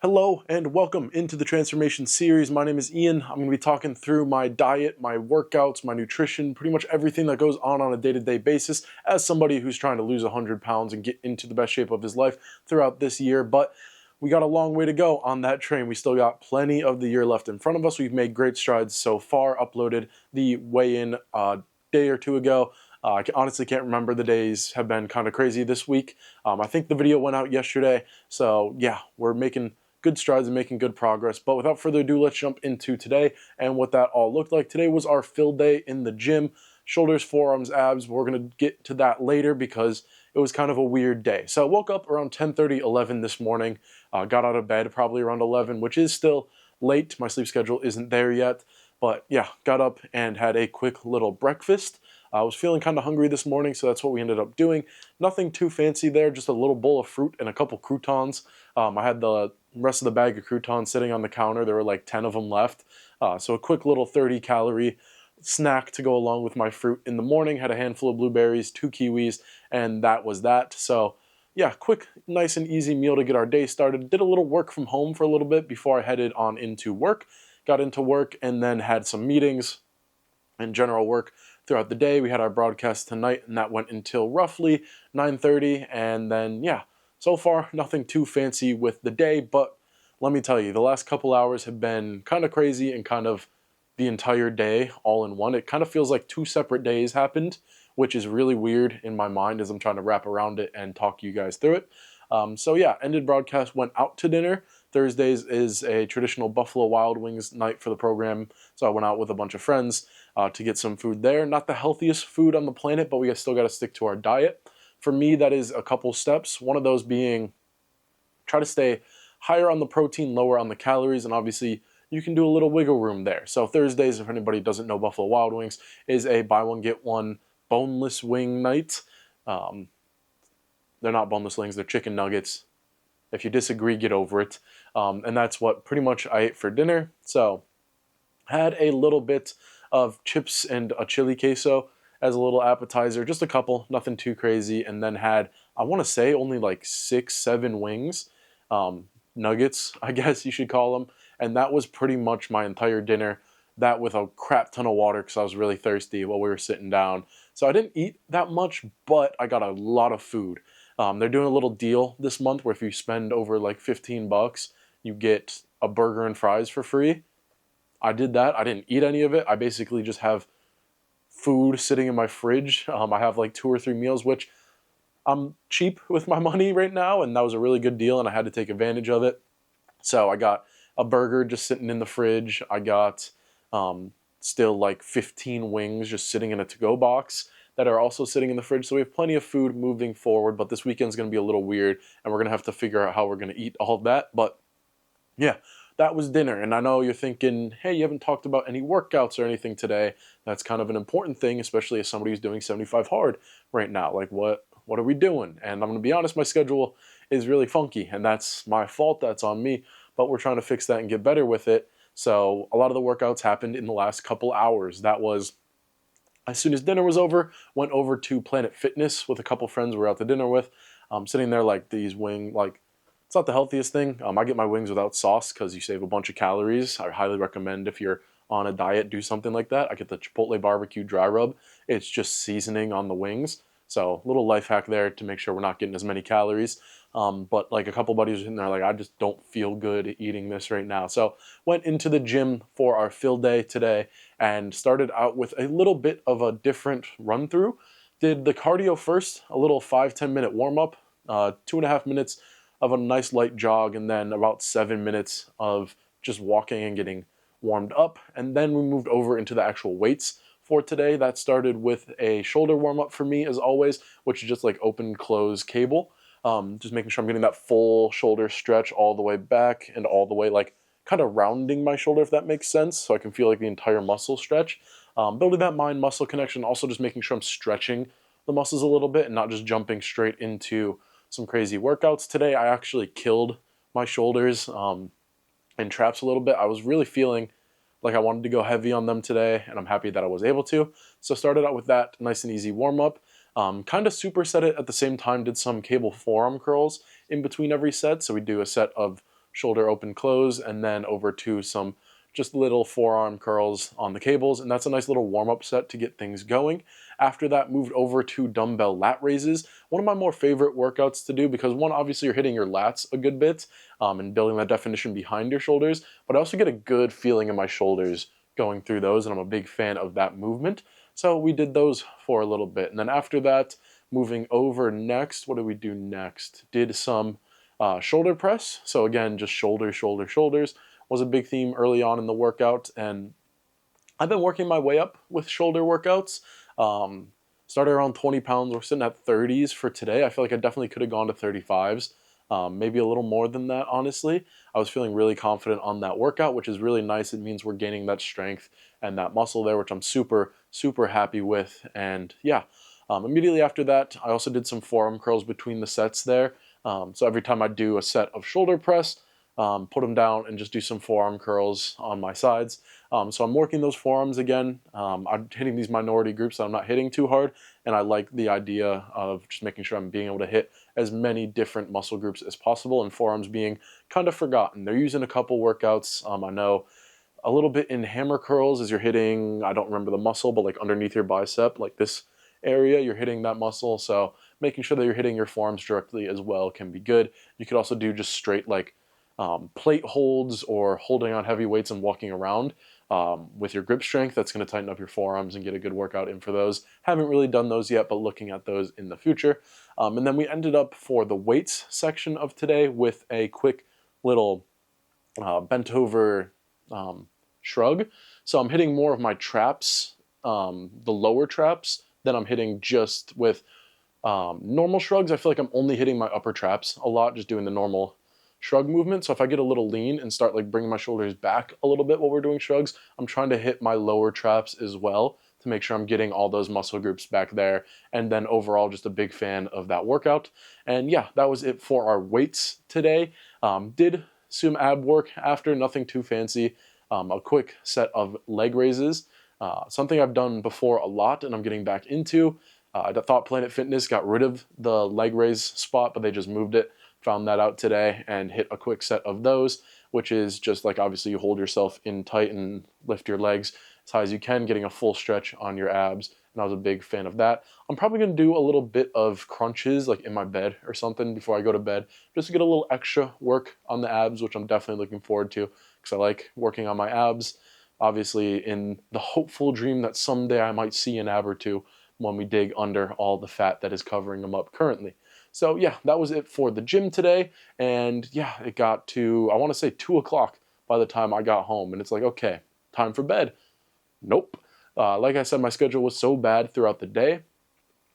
Hello and welcome into the transformation series. My name is Ian. I'm going to be talking through my diet, my workouts, my nutrition, pretty much everything that goes on a day-to-day basis as somebody who's trying to lose 100 pounds and get into the best shape of his life throughout this year. But we got a long way to go on that train. We still got plenty of the year left in front of us. We've made great strides so far. Uploaded the weigh-in a day or two ago. I honestly can't remember. The days have been kind of crazy this week. I think the video went out yesterday. So yeah, we're making good strides and making good progress. But without further ado, let's jump into today and what that all looked like. Today was our fill day in the gym. Shoulders, forearms, abs. We're going to get to that later because it was kind of a weird day. So I woke up around 10:30, 11 this morning. Got out of bed probably around 11, which is still late. My sleep schedule isn't there yet. But yeah, got up and had a quick little breakfast. I was feeling kind of hungry this morning, so that's what we ended up doing. Nothing too fancy there, just a little bowl of fruit and a couple croutons. I had the rest of the bag of croutons sitting on the counter. There were like 10 of them left. So a quick little 30-calorie snack to go along with my fruit in the morning. Had a handful of blueberries, 2 kiwis, and that was that. So yeah, quick, nice and easy meal to get our day started. Did a little work from home for a little bit before I headed on into work. Got into work and then had some meetings and general work throughout the day. We had our broadcast tonight, and that went until roughly 9:30. And then, yeah, so far, nothing too fancy with the day. But let me tell you, the last couple hours have been kind of crazy and kind of the entire day all in one. It kind of feels like 2 separate days happened, which is really weird in my mind as I'm trying to wrap around it and talk you guys through it. So yeah, ended broadcast, went out to dinner. Thursdays is a traditional Buffalo Wild Wings night for the program. So I went out with a bunch of friends to get some food there. Not the healthiest food on the planet, but we still got to stick to our diet. For me, that is a couple steps. One of those being try to stay higher on the protein, lower on the calories, and obviously you can do a little wiggle room there. So Thursdays, if anybody doesn't know, Buffalo Wild Wings is a buy one, get one boneless wing night. They're not boneless wings, they're chicken nuggets. If you disagree, get over it. And that's what pretty much I ate for dinner. So had a little bit of chips and a chili queso as a little appetizer, just a couple, nothing too crazy, and then had, I want to say, only like 6, 7 wings, nuggets, I guess you should call them, and that was pretty much my entire dinner. That with a crap ton of water because I was really thirsty while we were sitting down. So I didn't eat that much, but I got a lot of food. They're doing a little deal this month where if you spend over like 15 bucks, you get a burger and fries for free. I did that. I didn't eat any of it. I basically just have food sitting in my fridge. I have like 2 or 3 meals, which I'm cheap with my money right now, and that was a really good deal, and I had to take advantage of it. So I got a burger just sitting in the fridge. I got still like 15 wings just sitting in a to-go box that are also sitting in the fridge. So we have plenty of food moving forward, but this weekend's going to be a little weird, and we're going to have to figure out how we're going to eat all of that. But yeah, that was dinner. And I know you're thinking, hey, you haven't talked about any workouts or anything today. That's kind of an important thing, especially as somebody who's doing 75 hard right now. Like, what are we doing? And I'm going to be honest, my schedule is really funky, and that's my fault. That's on me. But we're trying to fix that and get better with it. So a lot of the workouts happened in the last couple hours. That was as soon as dinner was over, went over to Planet Fitness with a couple friends we were out to dinner with. Sitting there like these it's not the healthiest thing. I get my wings without sauce because you save a bunch of calories. I highly recommend if you're on a diet, do something like that. I get the Chipotle barbecue dry rub. It's just seasoning on the wings. So little life hack there to make sure we're not getting as many calories. But like a couple buddies in there, like I just don't feel good eating this right now. So went into the gym for our fill day today and started out with a little bit of a different run through. Did the cardio first, a little 5-10 minute warm up, 2.5 minutes of a nice light jog, and then about 7 minutes of just walking and getting warmed up. And then we moved over into the actual weights for today. That started with a shoulder warm up for me as always, which is just like open close cable. Just making sure I'm getting that full shoulder stretch all the way back and all the way, like kind of rounding my shoulder, if that makes sense, so I can feel like the entire muscle stretch. Building that mind-muscle connection, also just making sure I'm stretching the muscles a little bit and not just jumping straight into some crazy workouts. Today I actually killed my shoulders and traps a little bit. I was really feeling like I wanted to go heavy on them today, and I'm happy that I was able to. So started out with that nice and easy warm-up. Kind of superset it at the same time, did some cable forearm curls in between every set. So we do a set of shoulder open close, and then over to some just little forearm curls on the cables, and that's a nice little warm-up set to get things going. After that, moved over to dumbbell lat raises, one of my more favorite workouts to do because one, obviously you're hitting your lats a good bit and building that definition behind your shoulders, but I also get a good feeling in my shoulders going through those, and I'm a big fan of that movement. So we did those for a little bit, and then after that, moving over next, what did we do next? Did some shoulder press. So again, just shoulders, shoulders, shoulders was a big theme early on in the workout, and I've been working my way up with shoulder workouts. Started around 20 pounds. We're sitting at 30s for today. I feel like I definitely could have gone to 35s, maybe a little more than that, honestly. I was feeling really confident on that workout, which is really nice. It means we're gaining that strength and that muscle there, which I'm super, super happy with. And yeah, immediately after that, I also did some forearm curls between the sets there. So every time I do a set of shoulder press, put them down and just do some forearm curls on my sides. So I'm working those forearms again. I'm hitting these minority groups that I'm not hitting too hard, and I like the idea of just making sure I'm being able to hit as many different muscle groups as possible, and forearms being kind of forgotten. They're using a couple workouts. I know a little bit in hammer curls as you're hitting, I don't remember the muscle, but like underneath your bicep, like this area, you're hitting that muscle. So making sure that you're hitting your forearms directly as well can be good. You could also do just straight like plate holds or holding on heavy weights and walking around with your grip strength. That's going to tighten up your forearms and get a good workout in for those. Haven't really done those yet, but looking at those in the future. And then we ended up for the weights section of today with a quick little bent over shrug. So I'm hitting more of my traps, the lower traps, than I'm hitting just with normal shrugs. I feel like I'm only hitting my upper traps a lot, just doing the normal shrug movement. So if I get a little lean and start like bringing my shoulders back a little bit while we're doing shrugs, I'm trying to hit my lower traps as well to make sure I'm getting all those muscle groups back there. And then overall, just a big fan of that workout. And yeah, that was it for our weights today. Did some ab work after, nothing too fancy. A quick set of leg raises, something I've done before a lot and I'm getting back into. I thought Planet Fitness got rid of the leg raise spot, but they just moved it. Found that out today and hit a quick set of those, which is just like obviously you hold yourself in tight and lift your legs as high as you can, getting a full stretch on your abs. And I was a big fan of that. I'm probably going to do a little bit of crunches like in my bed or something before I go to bed, just to get a little extra work on the abs, which I'm definitely looking forward to because I like working on my abs. Obviously in the hopeful dream that someday I might see an ab or two when we dig under all the fat that is covering them up currently. So yeah, that was it for the gym today. And yeah, it got to, I want to say 2 o'clock by the time I got home. And it's like, okay, time for bed. Nope. Like I said, my schedule was so bad throughout the day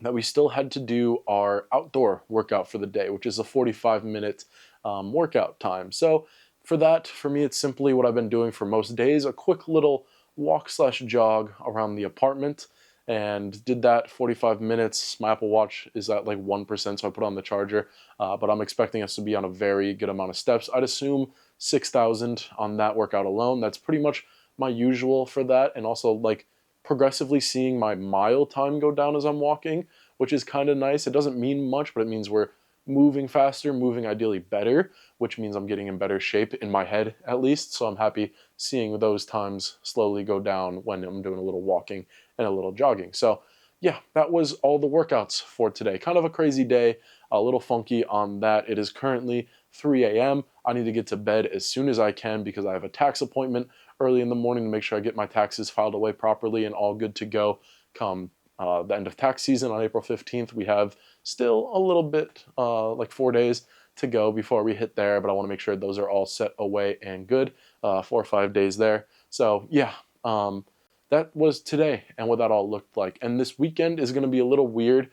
that we still had to do our outdoor workout for the day, which is a 45-minute workout time. So for that, for me, it's simply what I've been doing for most days, a quick little walk/jog around the apartment. And did that 45 minutes. My Apple Watch is at like 1%, so I put on the charger. But I'm expecting us to be on a very good amount of steps. I'd assume 6,000 on that workout alone. That's pretty much my usual for that. And also like progressively seeing my mile time go down as I'm walking, which is kind of nice. It doesn't mean much, but it means we're moving faster, moving ideally better, which means I'm getting in better shape in my head at least. So I'm happy seeing those times slowly go down when I'm doing a little walking and a little jogging. So yeah, that was all the workouts for today. Kind of a crazy day, a little funky on that. It is currently 3 a.m. I need to get to bed as soon as I can because I have a tax appointment early in the morning to make sure I get my taxes filed away properly and all good to go come the end of tax season on April 15th. We have still a little bit, like 4 days to go before we hit there, but I want to make sure those are all set away and good, 4 or 5 days there. So yeah, that was today and what that all looked like. And this weekend is going to be a little weird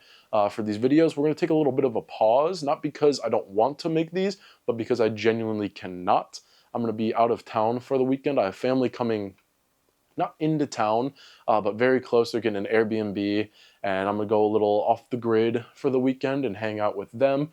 for these videos. We're going to take a little bit of a pause, not because I don't want to make these, but because I genuinely cannot. I'm going to be out of town for the weekend. I have family coming not into town, but very close. They're getting an Airbnb, and I'm going to go a little off the grid for the weekend and hang out with them,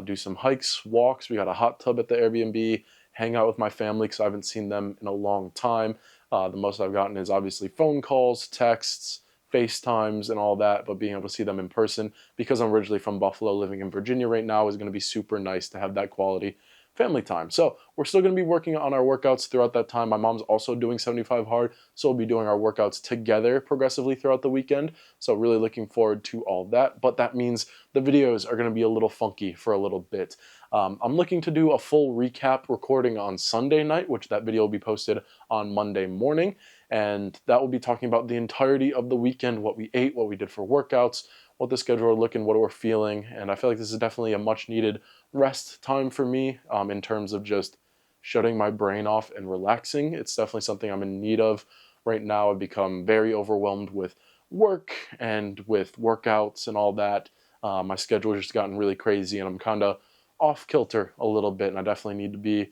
do some hikes, walks. We got a hot tub at the Airbnb, hang out with my family because I haven't seen them in a long time. The most I've gotten is obviously phone calls, texts, FaceTimes, and all that, but being able to see them in person, because I'm originally from Buffalo, living in Virginia right now, is going to be super nice to have that quality family time. So we're still going to be working on our workouts throughout that time. My mom's also doing 75 hard, so we'll be doing our workouts together progressively throughout the weekend. So really looking forward to all that. But that means the videos are going to be a little funky for a little bit. I'm looking to do a full recap recording on Sunday night, which that video will be posted on Monday morning. And that will be talking about the entirety of the weekend, what we ate, what we did for workouts, what the schedule are looking, what we're feeling. And I feel like this is definitely a much needed rest time for me in terms of just shutting my brain off and relaxing. It's definitely something I'm in need of right now. I've become very overwhelmed with work and with workouts and all that. My schedule has just gotten really crazy and I'm kind of off kilter a little bit, and I definitely need to be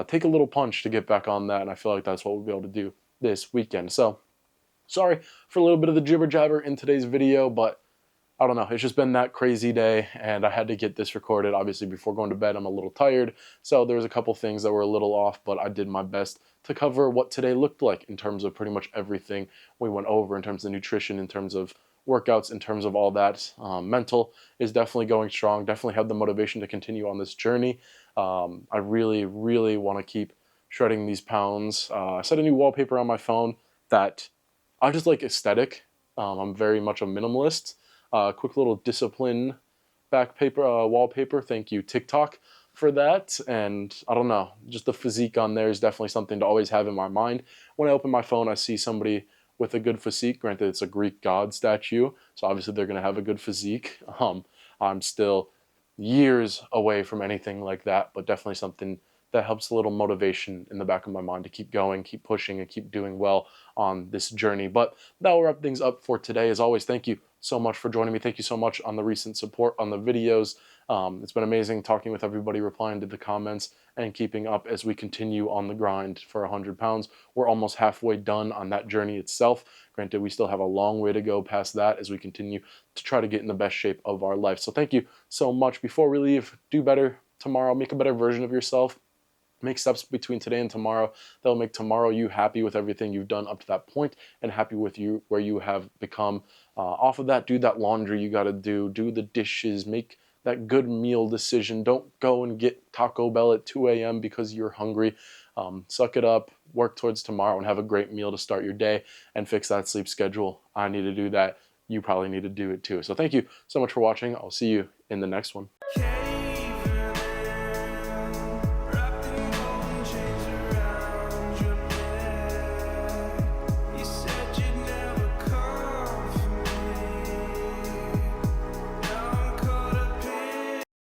take a little punch to get back on that, and I feel like that's what we'll be able to do this weekend. So sorry for a little bit of the jibber jabber in today's video, but I don't know, it's just been that crazy day and I had to get this recorded. Obviously before going to bed I'm a little tired, so there's a couple things that were a little off, but I did my best to cover what today looked like in terms of pretty much everything we went over, in terms of nutrition, in terms of workouts, in terms of all that. Mental is definitely going strong, definitely have the motivation to continue on this journey. I really want to keep shredding these pounds. I set a new wallpaper on my phone that I just like aesthetic. I'm very much a minimalist. Quick little discipline wallpaper. Thank you, TikTok, for that. And I don't know, just the physique on there is definitely something to always have in my mind. When I open my phone, I see somebody with a good physique. Granted, it's a Greek god statue, so obviously they're going to have a good physique. I'm still years away from anything like that, but definitely something that helps a little motivation in the back of my mind to keep going, keep pushing, and keep doing well on this journey. But that will wrap things up for today. As always, thank you so much for joining me. Thank you so much on the recent support on the videos. It's been amazing talking with everybody, replying to the comments, and keeping up as we continue on the grind for 100 pounds. We're almost halfway done on that journey itself. Granted, we still have a long way to go past that as we continue to try to get in the best shape of our life. So thank you so much. Before we leave, do better tomorrow. Make a better version of yourself. Make steps between today and tomorrow that will make tomorrow you happy with everything you've done up to that point and happy with you where you have become. Off of that, do that laundry you got to do the dishes, make that good meal decision. Don't go and get Taco Bell at 2 a.m. because you're hungry. Suck it up, work towards tomorrow, and have a great meal to start your day and fix that sleep schedule. I need to do that. You probably need to do it too. So thank you so much for watching. I'll see you in the next one.